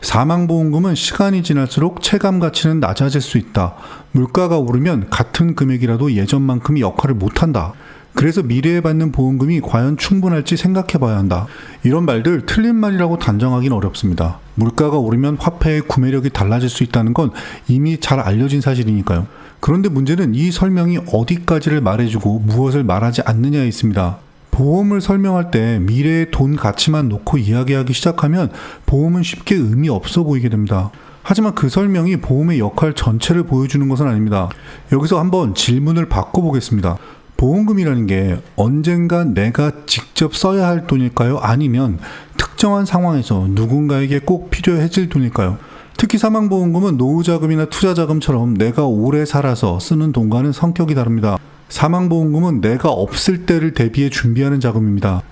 사망보험금은 시간이 지날수록 체감 가치는 낮아질 수 있다. 물가가 오르면 같은 금액이라도 예전만큼의 역할을 못한다. 그래서 미래에 받는 보험금이 과연 충분할지 생각해 봐야 한다. 이런 말들 틀린 말이라고 단정하기는 어렵습니다. 물가가 오르면 화폐의 구매력이 달라질 수 있다는 건 이미 잘 알려진 사실이니까요. 그런데 문제는 이 설명이 어디까지를 말해주고 무엇을 말하지 않느냐에 있습니다. 보험을 설명할 때 미래의 돈 가치만 놓고 이야기하기 시작하면 보험은 쉽게 의미 없어 보이게 됩니다. 하지만 그 설명이 보험의 역할 전체를 보여주는 것은 아닙니다. 여기서 한번 질문을 바꿔보겠습니다. 보험금이라는 게 언젠가 내가 직접 써야 할 돈일까요? 아니면 특정한 상황에서 누군가에게 꼭 필요해질 돈일까요? 특히 사망보험금은 노후자금이나 투자자금처럼 내가 오래 살아서 쓰는 돈과는 성격이 다릅니다. 사망보험금은 내가 없을 때를 대비해 준비하는 자금입니다.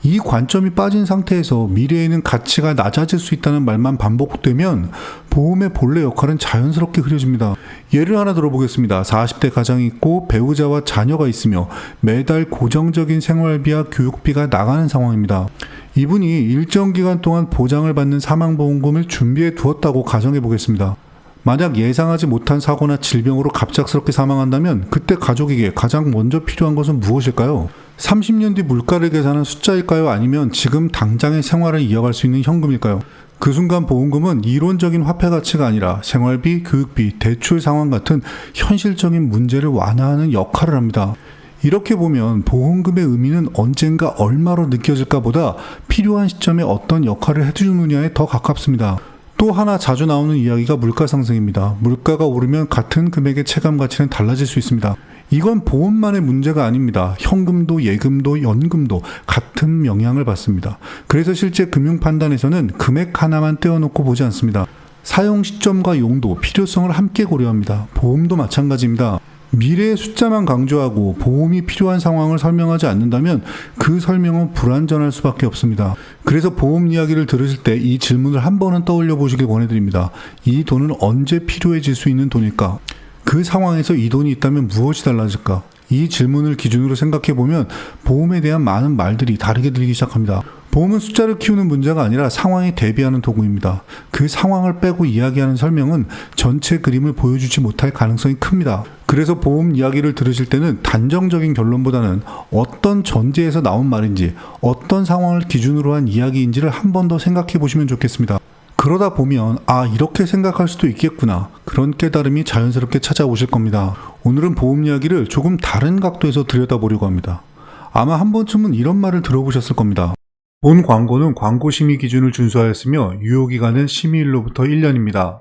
이 관점이 빠진 상태에서 미래에는 가치가 낮아질 수 있다는 말만 반복되면 보험의 본래 역할은 자연스럽게 흐려집니다. 예를 하나 들어보겠습니다. 40대 가장이 있고 배우자와 자녀가 있으며 매달 고정적인 생활비와 교육비가 나가는 상황입니다. 이분이 일정 기간 동안 보장을 받는 사망보험금을 준비해 두었다고 가정해 보겠습니다. 만약 예상하지 못한 사고나 질병으로 갑작스럽게 사망한다면 그때 가족에게 가장 먼저 필요한 것은 무엇일까요? 30년 뒤 물가를 계산한 숫자일까요? 아니면 지금 당장의 생활을 이어갈 수 있는 현금일까요? 그 순간 보험금은 이론적인 화폐 가치가 아니라 생활비, 교육비, 대출 상환 같은 현실적인 문제를 완화하는 역할을 합니다. 이렇게 보면 보험금의 의미는 언젠가 얼마로 느껴질까 보다 필요한 시점에 어떤 역할을 해주느냐에 더 가깝습니다. 또 하나 자주 나오는 이야기가 물가 상승입니다. 물가가 오르면 같은 금액의 체감 가치는 달라질 수 있습니다. 이건 보험만의 문제가 아닙니다. 현금도 예금도 연금도 같은 영향을 받습니다. 그래서 실제 금융 판단에서는 금액 하나만 떼어놓고 보지 않습니다. 사용 시점과 용도, 필요성을 함께 고려합니다. 보험도 마찬가지입니다. 미래의 숫자만 강조하고 보험이 필요한 상황을 설명하지 않는다면 그 설명은 불완전할 수밖에 없습니다. 그래서 보험 이야기를 들으실 때 이 질문을 한 번은 떠올려 보시길 권해드립니다. 이 돈은 언제 필요해질 수 있는 돈일까? 그 상황에서 이 돈이 있다면 무엇이 달라질까? 이 질문을 기준으로 생각해보면 보험에 대한 많은 말들이 다르게 들리기 시작합니다. 보험은 숫자를 키우는 문제가 아니라 상황에 대비하는 도구입니다. 그 상황을 빼고 이야기하는 설명은 전체 그림을 보여주지 못할 가능성이 큽니다. 그래서 보험 이야기를 들으실 때는 단정적인 결론보다는 어떤 전제에서 나온 말인지, 어떤 상황을 기준으로 한 이야기인지를 한 번 더 생각해 보시면 좋겠습니다. 그러다 보면 이렇게 생각할 수도 있겠구나, 그런 깨달음이 자연스럽게 찾아오실 겁니다. 오늘은 보험 이야기를 조금 다른 각도에서 들여다보려고 합니다. 아마 한 번쯤은 이런 말을 들어보셨을 겁니다. 본 광고는 광고 심의 기준을 준수하였으며 유효기간은 심의일로부터 1년입니다.